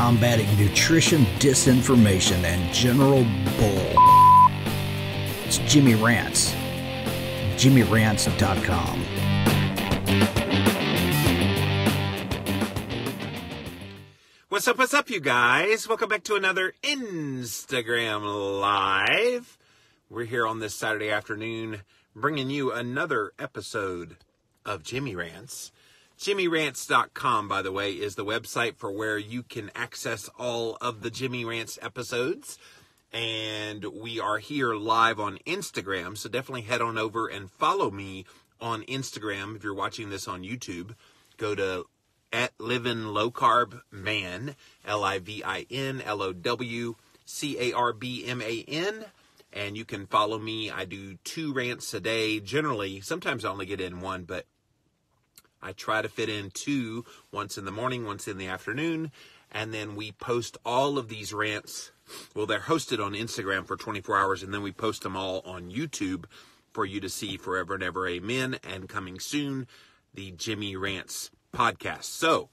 combating nutrition disinformation and general bull. It's Jimmy Rants. JimmyRants.com. What's up, you guys? Welcome back to another Instagram Live. We're here on this Saturday afternoon bringing you another episode of Jimmy Rants. JimmyRants.com, by the way, is the website for where you can access all of the Jimmy Rants episodes. And we are here live on Instagram, so definitely head on over and follow me on Instagram. If you're watching this on YouTube, go to @LivinLowCarbMan, LivinLowCarbman, and you can follow me. I do 2 rants a day. Generally, sometimes I only get in 1, but I try to fit in 2, once in the morning, once in the afternoon, and then we post all of these rants. Well, they're hosted on Instagram for 24 hours, and then we post them all on YouTube for you to see forever and ever. Amen. And coming soon, the Jimmy Rants podcast. So,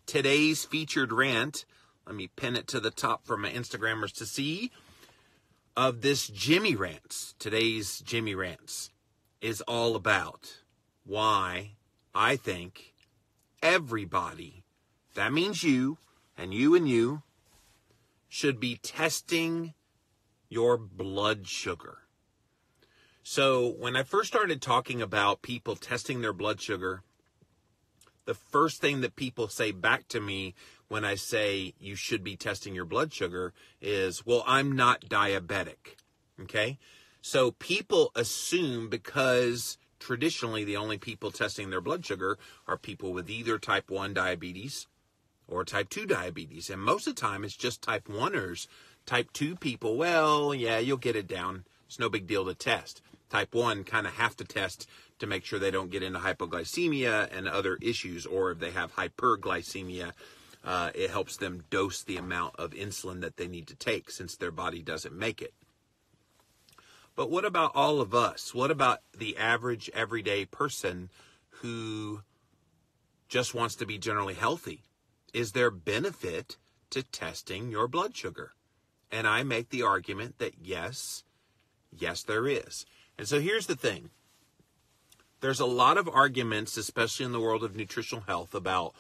today's featured rant, let me pin it to the top for my Instagrammers to see, of this Jimmy Rants. Today's Jimmy Rants is all about why I think everybody, that means you, and you, should be testing your blood sugar. So when I first started talking about people testing their blood sugar, the first thing that people say back to me when I say you should be testing your blood sugar is, well, I'm not diabetic. Okay? So people assume, because traditionally the only people testing their blood sugar are people with either type 1 diabetes or type 2 diabetes. And most of the time it's just type 1ers. Type 2 people, well, yeah, you'll get it down. It's no big deal to test. Type 1 kind of have to test to make sure they don't get into hypoglycemia and other issues. Or if they have hyperglycemia, it helps them dose the amount of insulin that they need to take since their body doesn't make it. But what about all of us? What about the average everyday person who just wants to be generally healthy? Is there benefit to testing your blood sugar? And I make the argument that yes, there is. And so here's the thing. There's a lot of arguments, especially in the world of nutritional health, about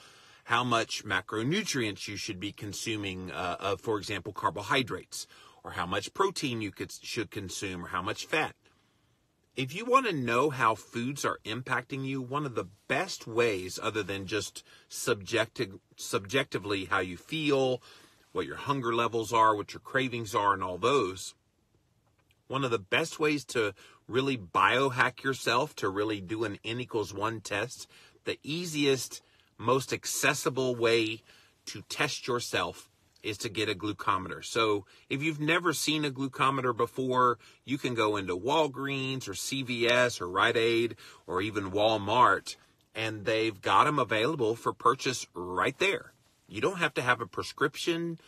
how much macronutrients you should be consuming of, for example, carbohydrates, or how much protein you should consume, or how much fat. If you want to know how foods are impacting you, one of the best ways, other than just subjectively how you feel, what your hunger levels are, what your cravings are, and all those, one of the best ways to really biohack yourself, to really do an N=1 test, the easiest, most accessible way to test yourself is to get a glucometer. So if you've never seen a glucometer before, you can go into Walgreens or CVS or Rite Aid or even Walmart, and they've got them available for purchase right there. You don't have to have a prescription.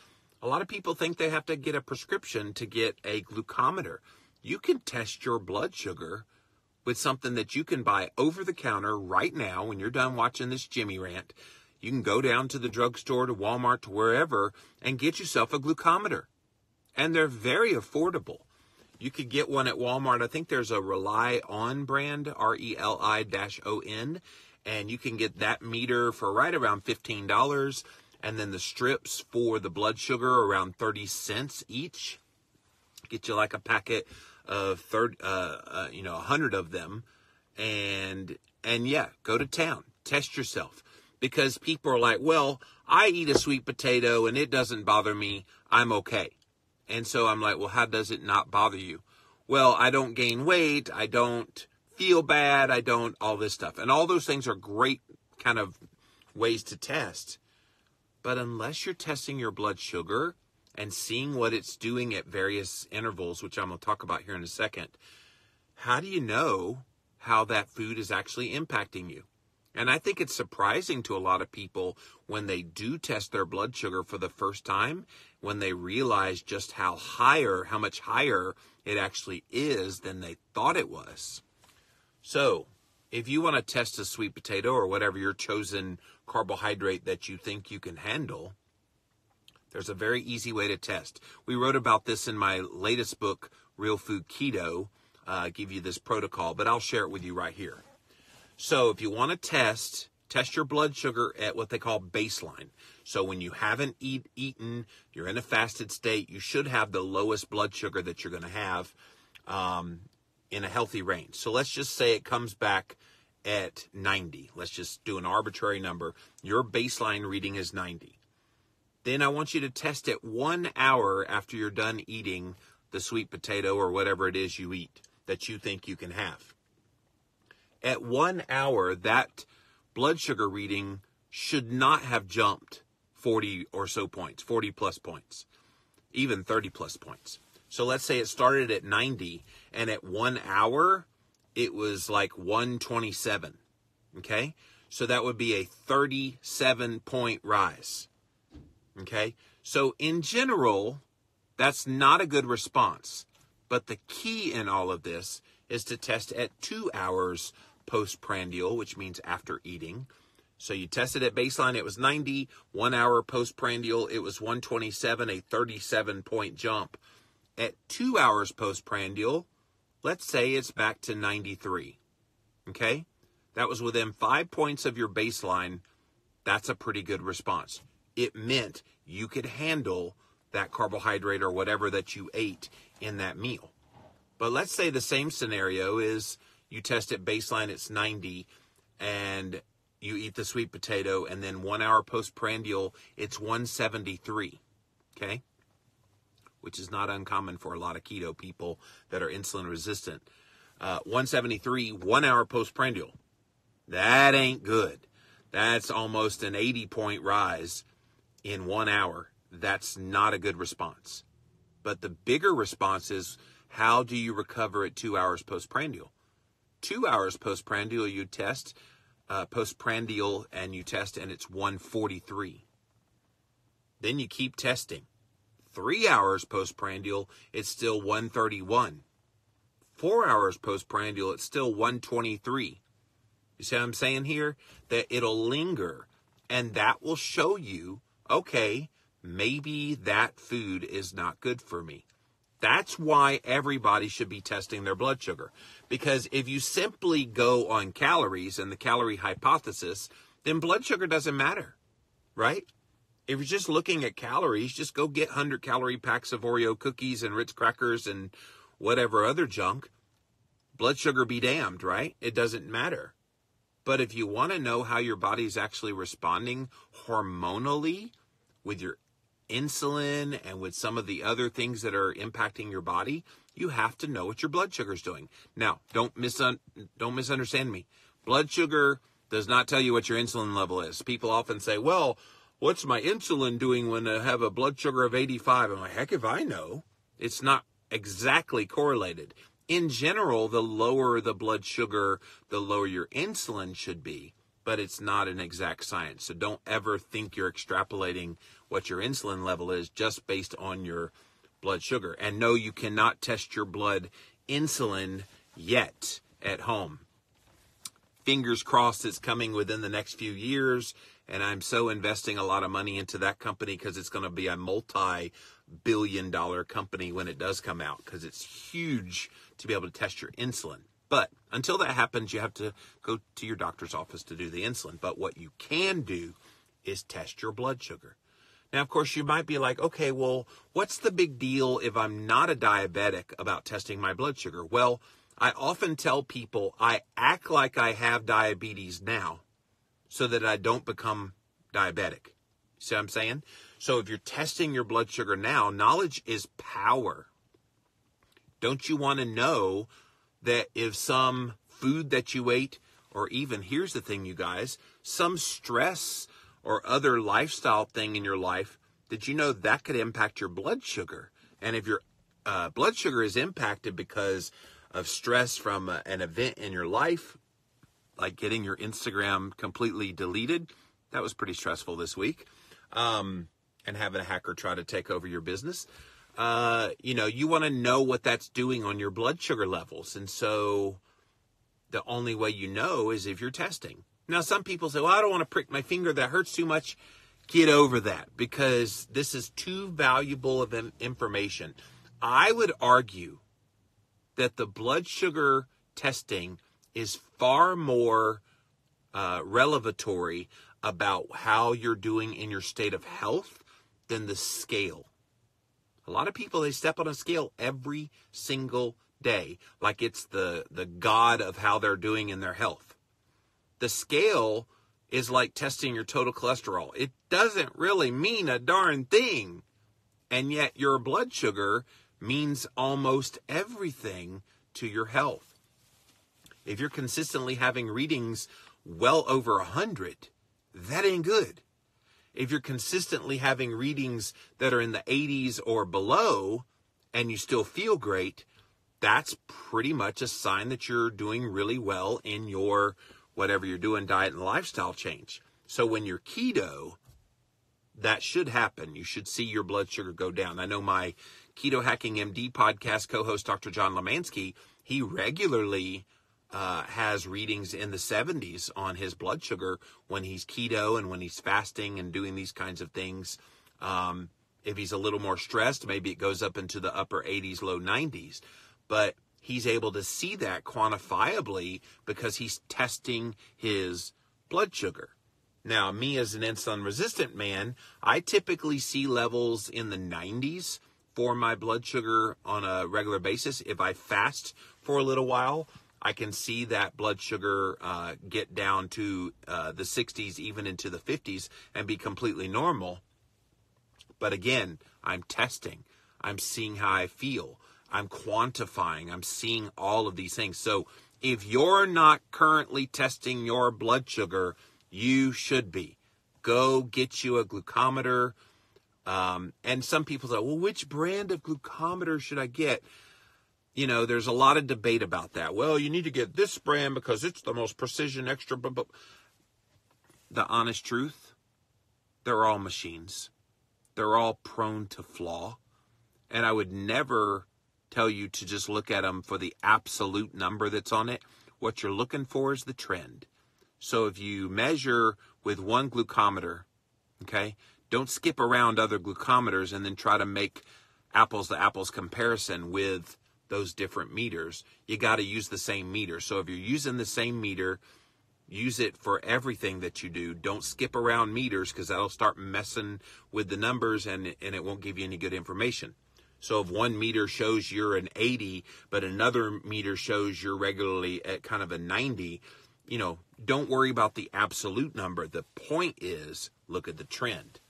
A lot of people think they have to get a prescription to get a glucometer. You can test your blood sugar with something that you can buy over the counter right now when you're done watching this Jimmy Rant. You can go down to the drugstore, to Walmart, to wherever, and get yourself a glucometer. And they're very affordable. You could get one at Walmart. I think there's a Rely On brand, RELI-ON, and you can get that meter for right around $15. And then the strips for the blood sugar around 30 cents each. Get you like a packet of 100 of them, and yeah, go to town, test yourself. Because people are like, well, I eat a sweet potato and it doesn't bother me, I'm okay. And so I'm like, well, how does it not bother you? Well, I don't gain weight, I don't feel bad, I don't, all this stuff. And all those things are great kind of ways to test. But unless you're testing your blood sugar and seeing what it's doing at various intervals, which I'm going to talk about here in a second, how do you know how that food is actually impacting you? And I think it's surprising to a lot of people when they do test their blood sugar for the first time, when they realize just how much higher it actually is than they thought it was. So if you want to test a sweet potato or whatever your chosen carbohydrate that you think you can handle, There's a very easy way to test. We wrote about this in my latest book, Real Food Keto. Give you this protocol, but I'll share it with you right here. So if you want to test your blood sugar at what they call baseline. So when you haven't eaten, you're in a fasted state, you should have the lowest blood sugar that you're going to have in a healthy range. So let's just say it comes back at 90. Let's just do an arbitrary number. Your baseline reading is 90. Then I want you to test it 1 hour after you're done eating the sweet potato or whatever it is you eat that you think you can have. At 1 hour, that blood sugar reading should not have jumped 40 or so points, 40 plus points, even 30 plus points. So let's say it started at 90 and at 1 hour, it was like 127. Okay. So that would be a 37-point rise. Okay. So in general, that's not a good response. But the key in all of this is to test at 2 hours postprandial, which means after eating. So you tested at baseline, it was 90. 1 hour postprandial, it was 127, a 37-point jump. At 2 hours postprandial, let's say it's back to 93. Okay? That was within 5 points of your baseline. That's a pretty good response. It meant you could handle that carbohydrate or whatever that you ate in that meal. But let's say the same scenario is you test at baseline, it's 90, and you eat the sweet potato, and then 1 hour postprandial, it's 173, okay? Which is not uncommon for a lot of keto people that are insulin resistant. 173, 1 hour postprandial. That ain't good. That's almost an 80-point rise in 1 hour. That's not a good response. But the bigger response is, how do you recover at 2 hours postprandial? 2 hours postprandial, you test, postprandial, and you test, and it's 143. Then you keep testing. 3 hours postprandial, it's still 131. 4 hours postprandial, it's still 123. You see what I'm saying here? That it'll linger, and that will show you, okay, maybe that food is not good for me. That's why everybody should be testing their blood sugar. Because if you simply go on calories and the calorie hypothesis, then blood sugar doesn't matter, right? If you're just looking at calories, just go get 100-calorie packs of Oreo cookies and Ritz crackers and whatever other junk. Blood sugar be damned, right? It doesn't matter. But if you want to know how your body's actually responding hormonally with your insulin and with some of the other things that are impacting your body, you have to know what your blood sugar is doing. Now, don't misunderstand me. Blood sugar does not tell you what your insulin level is. People often say, well, what's my insulin doing when I have a blood sugar of 85? I'm like, heck if I know. It's not exactly correlated. In general, the lower the blood sugar, the lower your insulin should be. But it's not an exact science. So don't ever think you're extrapolating what your insulin level is just based on your blood sugar. And no, you cannot test your blood insulin yet at home. Fingers crossed it's coming within the next few years. And I'm so investing a lot of money into that company because it's going to be a multi-billion-dollar company when it does come out, because it's huge to be able to test your insulin. But until that happens, you have to go to your doctor's office to do the insulin. But what you can do is test your blood sugar. Now, of course, you might be like, okay, well, what's the big deal if I'm not a diabetic about testing my blood sugar? Well, I often tell people I act like I have diabetes now so that I don't become diabetic. See what I'm saying? So if you're testing your blood sugar now, knowledge is power. Don't you want to know that if some food that you ate, or even, here's the thing, you guys, some stress or other lifestyle thing in your life, did you know that could impact your blood sugar? And if your blood sugar is impacted because of stress from an event in your life, like getting your Instagram completely deleted, that was pretty stressful this week, and having a hacker try to take over your business. You want to know what that's doing on your blood sugar levels. And so the only way you know is if you're testing. Now, some people say, well, I don't want to prick my finger. That hurts too much. get over that, because this is too valuable of information. I would argue that the blood sugar testing is far more revelatory about how you're doing in your state of health than the scale. A lot of people, they step on a scale every single day like it's the god of how they're doing in their health. The scale is like testing your total cholesterol. It doesn't really mean a darn thing. And yet your blood sugar means almost everything to your health. If you're consistently having readings well over 100, that ain't good. If you're consistently having readings that are in the 80s or below and you still feel great, that's pretty much a sign that you're doing really well in your whatever you're doing, diet and lifestyle change. So when you're keto, that should happen. You should see your blood sugar go down. I know my Keto Hacking MD podcast co-host, Dr. John Lemansky, he regularly has readings in the 70s on his blood sugar when he's keto and when he's fasting and doing these kinds of things. If he's a little more stressed, maybe it goes up into the upper 80s, low 90s. But he's able to see that quantifiably because he's testing his blood sugar. Now, me as an insulin-resistant man, I typically see levels in the 90s for my blood sugar on a regular basis. If I fast for a little while, I can see that blood sugar get down to the 60s, even into the 50s, and be completely normal. But again, I'm testing. I'm seeing how I feel. I'm quantifying. I'm seeing all of these things. So if you're not currently testing your blood sugar, you should be. Go get you a glucometer. And some people say, well, which brand of glucometer should I get? You know, there's a lot of debate about that. Well, you need to get this brand because it's the most precision extra. But the honest truth, they're all machines. They're all prone to flaw. And I would never tell you to just look at them for the absolute number that's on it. What you're looking for is the trend. So if you measure with one glucometer, okay, don't skip around other glucometers and then try to make apples to apples comparison with those different meters. You got to use the same meter. So if you're using the same meter, use it for everything that you do. Don't skip around meters because that'll start messing with the numbers and it won't give you any good information. So if one meter shows you're an 80, but another meter shows you're regularly at kind of a 90, you know, don't worry about the absolute number. The point is, look at the trend.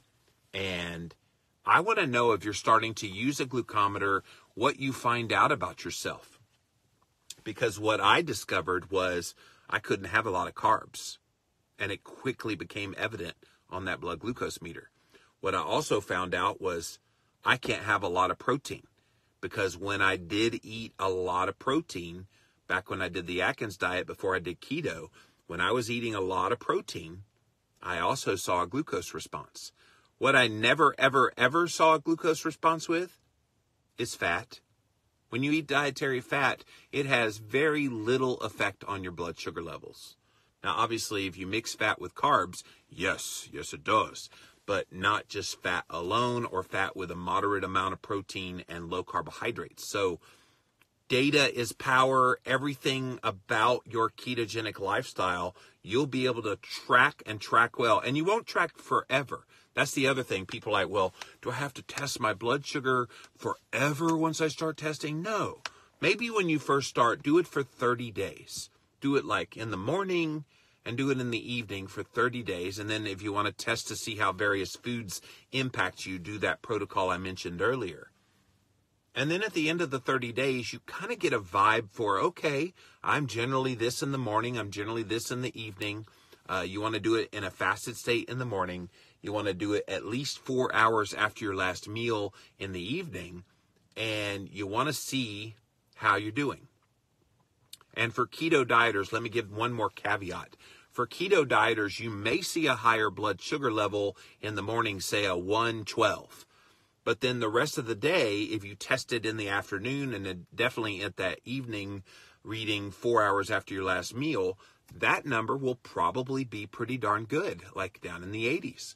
And I want to know, if you're starting to use a glucometer, what you find out about yourself. Because what I discovered was I couldn't have a lot of carbs. And it quickly became evident on that blood glucose meter. What I also found out was I can't have a lot of protein, because when I did eat a lot of protein, back when I did the Atkins diet before I did keto, when I was eating a lot of protein, I also saw a glucose response. What I never, ever, ever saw a glucose response with is fat. When you eat dietary fat, it has very little effect on your blood sugar levels. Now, obviously, if you mix fat with carbs, yes, it does. But not just fat alone, or fat with a moderate amount of protein and low carbohydrates. So data is power. Everything about your ketogenic lifestyle, you'll be able to track and track well. And you won't track forever. That's the other thing. People are like, well, do I have to test my blood sugar forever once I start testing? No. Maybe when you first start, do it for 30 days. Do it like in the morning and do it in the evening for 30 days. And then if you want to test to see how various foods impact you, do that protocol I mentioned earlier. And then at the end of the 30 days, you kind of get a vibe for, okay, I'm generally this in the morning. I'm generally this in the evening. You want to do it in a fasted state in the morning. You want to do it at least 4 hours after your last meal in the evening. And you want to see how you're doing. And for keto dieters, let me give one more caveat. For keto dieters, you may see a higher blood sugar level in the morning, say a 112. But then the rest of the day, if you test it in the afternoon and then definitely at that evening reading 4 hours after your last meal, that number will probably be pretty darn good, like down in the 80s.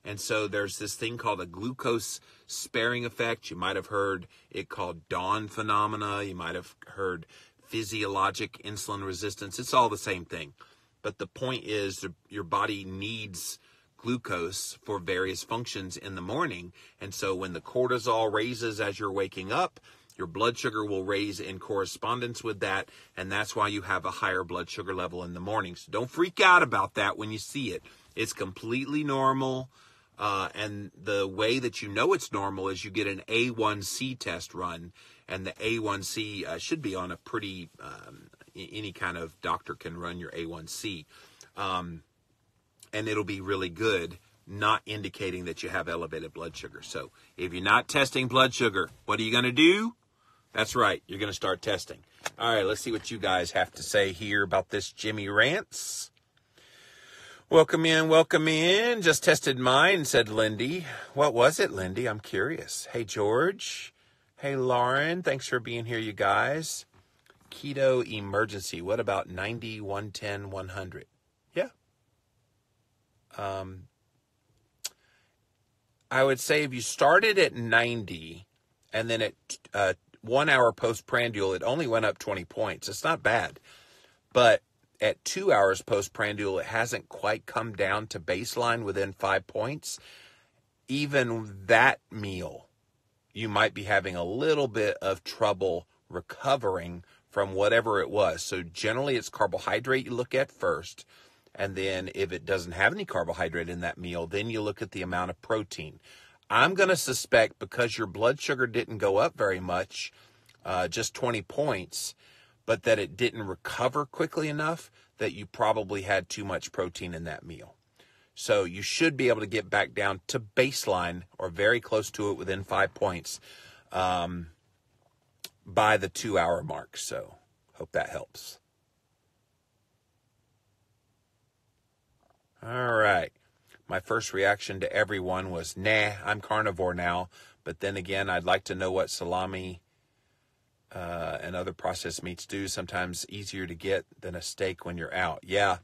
And so there's this thing called a glucose sparing effect. You might have heard it called dawn phenomena. You might have heard physiologic insulin resistance. It's all the same thing. But the point is your body needs glucose for various functions in the morning. And so when the cortisol raises as you're waking up, your blood sugar will raise in correspondence with that. And that's why you have a higher blood sugar level in the morning. So don't freak out about that when you see it. It's completely normal. And the way that you know it's normal is you get an A1C test run, and the A1C should be on a pretty, any kind of doctor can run your A1C, and it'll be really good, not indicating that you have elevated blood sugar. So if you're not testing blood sugar, what are you going to do? That's right, you're going to start testing. All right, let's see what you guys have to say here about this Jimmy Rants. Welcome in. Just tested mine, said Lindy. What was it, Lindy? I'm curious. Hey, George. Hey, Lauren. Thanks for being here, you guys. Keto emergency. What about 90, 110, 100? Yeah. I would say if you started at 90 and then at 1 hour postprandial, it only went up 20 points. It's not bad. But at 2 hours postprandial, it hasn't quite come down to baseline within 5 points. Even that meal, you might be having a little bit of trouble recovering from whatever it was. So generally it's carbohydrate you look at first. And then if it doesn't have any carbohydrate in that meal, then you look at the amount of protein. I'm going to suspect because your blood sugar didn't go up very much, just 20 points, but that it didn't recover quickly enough, that you probably had too much protein in that meal. So you should be able to get back down to baseline or very close to it within 5 points by the 2 hour mark. So hope that helps. All right. My first reaction to everyone was, nah, I'm carnivore now. But then again, I'd like to know what salami and other processed meats do. Sometimes easier to get than a steak when you're out. Yeah.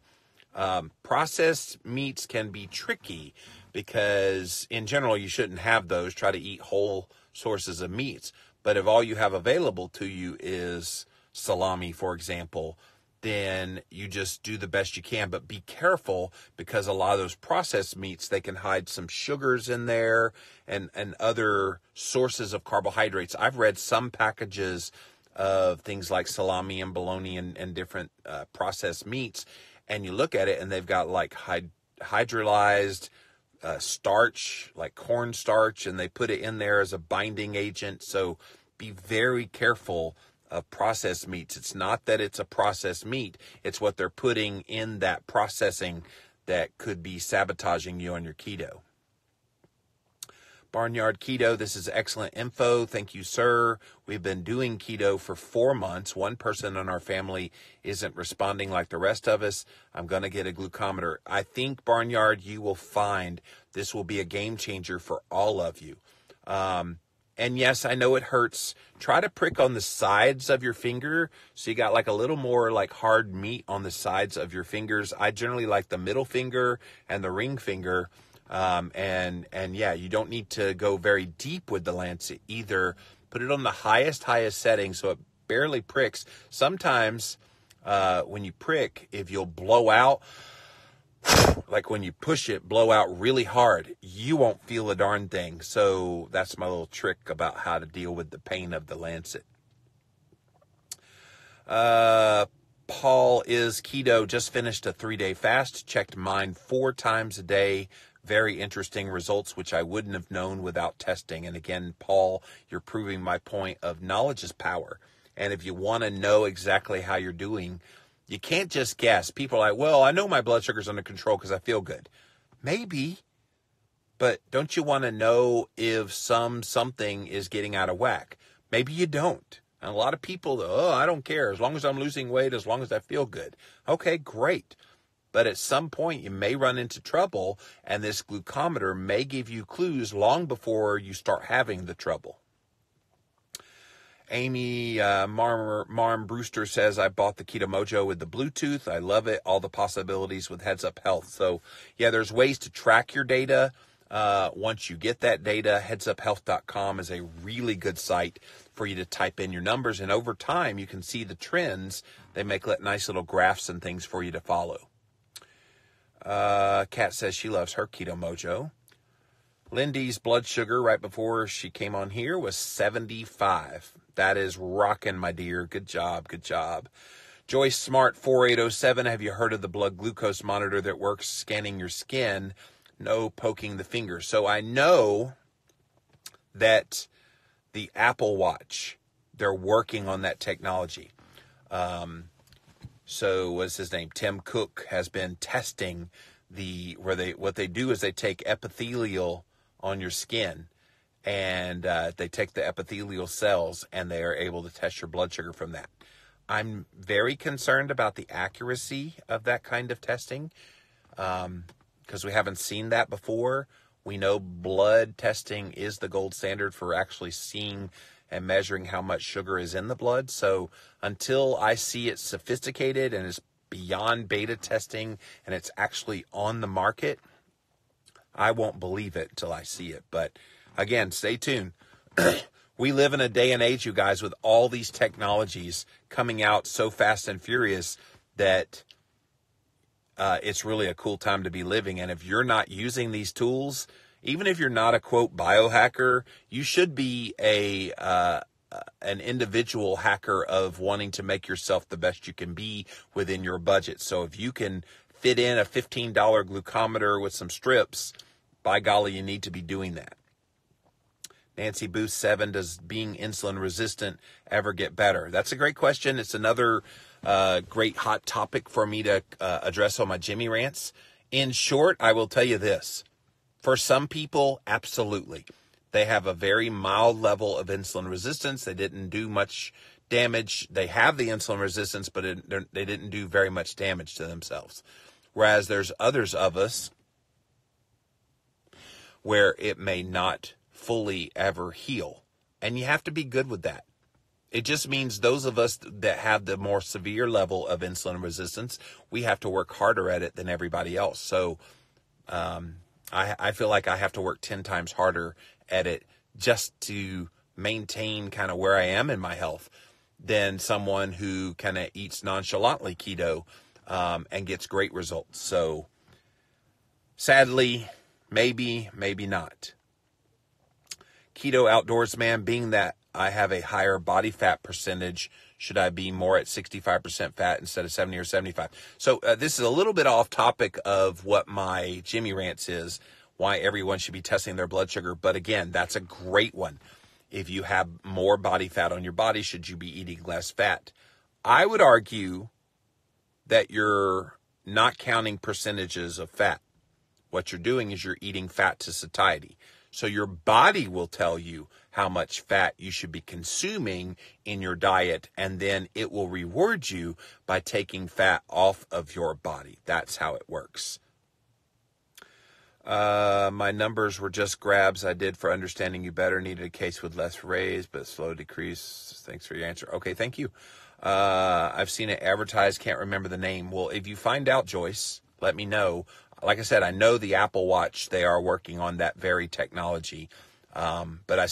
Processed meats can be tricky because in general, you shouldn't have those. Try to eat whole sources of meats. But if all you have available to you is salami, for example, then you just do the best you can. But be careful because a lot of those processed meats, they can hide some sugars in there and other sources of carbohydrates. I've read some packages of things like salami and bologna and different processed meats, and you look at it and they've got like hydrolyzed starch, like cornstarch, and they put it in there as a binding agent. So be very careful of processed meats. It's not that it's a processed meat. It's what they're putting in that processing that could be sabotaging you on your keto. Barnyard Keto, this is excellent info. Thank you, sir. We've been doing keto for 4 months. One person in our family isn't responding like the rest of us. I'm going to get a glucometer. I think, Barnyard, you will find this will be a game changer for all of you. And yes, I know it hurts. Try to prick on the sides of your finger so you got like a little more like hard meat on the sides of your fingers. I generally like the middle finger and the ring finger. And yeah, you don't need to go very deep with the lancet either. Put it on the highest setting so it barely pricks. Sometimes when you prick, if you'll blow out, like when you push it, blow out really hard, you won't feel a darn thing. So that's my little trick about how to deal with the pain of the lancet. Paul is keto, just finished a 3-day fast, checked mine 4 times a day. Very interesting results, which I wouldn't have known without testing. And again, Paul, you're proving my point of knowledge is power. And if you want to know exactly how you're doing, you can't just guess. People are like, well, I know my blood sugar's under control because I feel good. Maybe, but don't you want to know if something is getting out of whack? Maybe you don't. And a lot of people, I don't care. As long as I'm losing weight, as long as I feel good. Okay, great. But at some point, you may run into trouble, and this glucometer may give you clues long before you start having the trouble. Amy Marm Brewster says, I bought the Keto Mojo with the Bluetooth. I love it. All the possibilities with Heads Up Health. So, yeah, there's ways to track your data. Once you get that data, headsuphealth.com is a really good site for you to type in your numbers. And over time, you can see the trends. They make nice little graphs and things for you to follow. Kat says she loves her Keto Mojo. Lindy's blood sugar right before she came on here was 75. That is rocking, my dear. Good job. Good job. Joyce Smart 4807. Have you heard of the blood glucose monitor that works scanning your skin? No poking the finger. So I know that the Apple Watch, they're working on that technology. So what's his name? Tim Cook has been testing what they do is they take epithelial on your skin, and they take the epithelial cells, and they are able to test your blood sugar from that. I'm very concerned about the accuracy of that kind of testing, because we haven't seen that before. We know blood testing is the gold standard for actually seeing and measuring how much sugar is in the blood. So until I see it sophisticated and it's beyond beta testing and it's actually on the market, I won't believe it until I see it. But again, stay tuned. We live in a day and age, you guys, with all these technologies coming out so fast and furious that it's really a cool time to be living. And if you're not using these tools, even if you're not a, quote, biohacker, you should be an individual hacker of wanting to make yourself the best you can be within your budget. So if you can fit in a $15 glucometer with some strips, by golly, you need to be doing that. Nancy Booth 7, does being insulin resistant ever get better? That's a great question. It's another great hot topic for me to address on my Jimmy Rants. In short, I will tell you this. For some people, absolutely. They have a very mild level of insulin resistance. They didn't do much damage. They have the insulin resistance, but they didn't do very much damage to themselves. Whereas there's others of us where it may not fully ever heal. And you have to be good with that. It just means those of us that have the more severe level of insulin resistance, we have to work harder at it than everybody else. So I feel like I have to work 10 times harder at it just to maintain kind of where I am in my health than someone who kind of eats nonchalantly keto and gets great results. So sadly, maybe not. Keto Outdoors Man, being that I have a higher body fat percentage, should I be more at 65% fat instead of 70 or 75? So this is a little bit off topic of what my Jimmy Rants is, why everyone should be testing their blood sugar. But again, that's a great one. If you have more body fat on your body, should you be eating less fat? I would argue that you're not counting percentages of fat. What you're doing is you're eating fat to satiety. So your body will tell you how much fat you should be consuming in your diet, and then it will reward you by taking fat off of your body. That's how it works. My numbers were just grabs I did for understanding you better. Needed a case with less raise, but slow decrease. Thanks for your answer. Okay, thank you. I've seen it advertised. Can't remember the name. Well, if you find out, Joyce, let me know. Like I said, I know the Apple Watch, they are working on that very technology, but I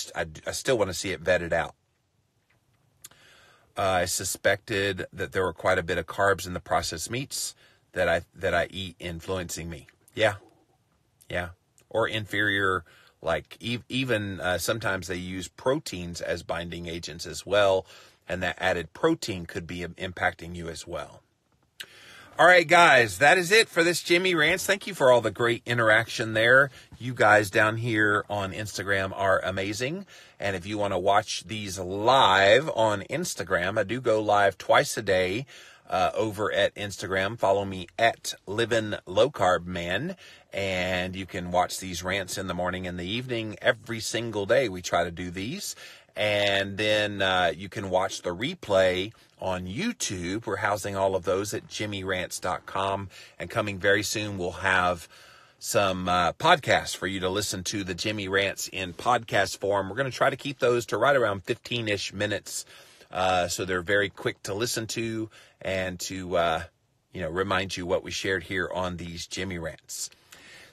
still want to see it vetted out. I suspected that there were quite a bit of carbs in the processed meats that I eat influencing me. Yeah. Or inferior, like even sometimes they use proteins as binding agents as well, and that added protein could be impacting you as well. All right, guys, that is it for this Jimmy Rants. Thank you for all the great interaction there. You guys down here on Instagram are amazing. And if you want to watch these live on Instagram, I do go live twice a day over at Instagram. Follow me at Livin' Low Carb Man. And you can watch these rants in the morning and the evening every single day. We try to do these. And then you can watch the replay on YouTube. We're housing all of those at jimmyrants.com. And coming very soon, we'll have some podcasts for you to listen to the Jimmy Rants in podcast form. We're going to try to keep those to right around 15-ish minutes. So they're very quick to listen to and to, remind you what we shared here on these Jimmy Rants.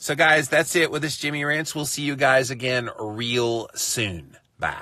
So guys, that's it with this Jimmy Rants. We'll see you guys again real soon. Bye.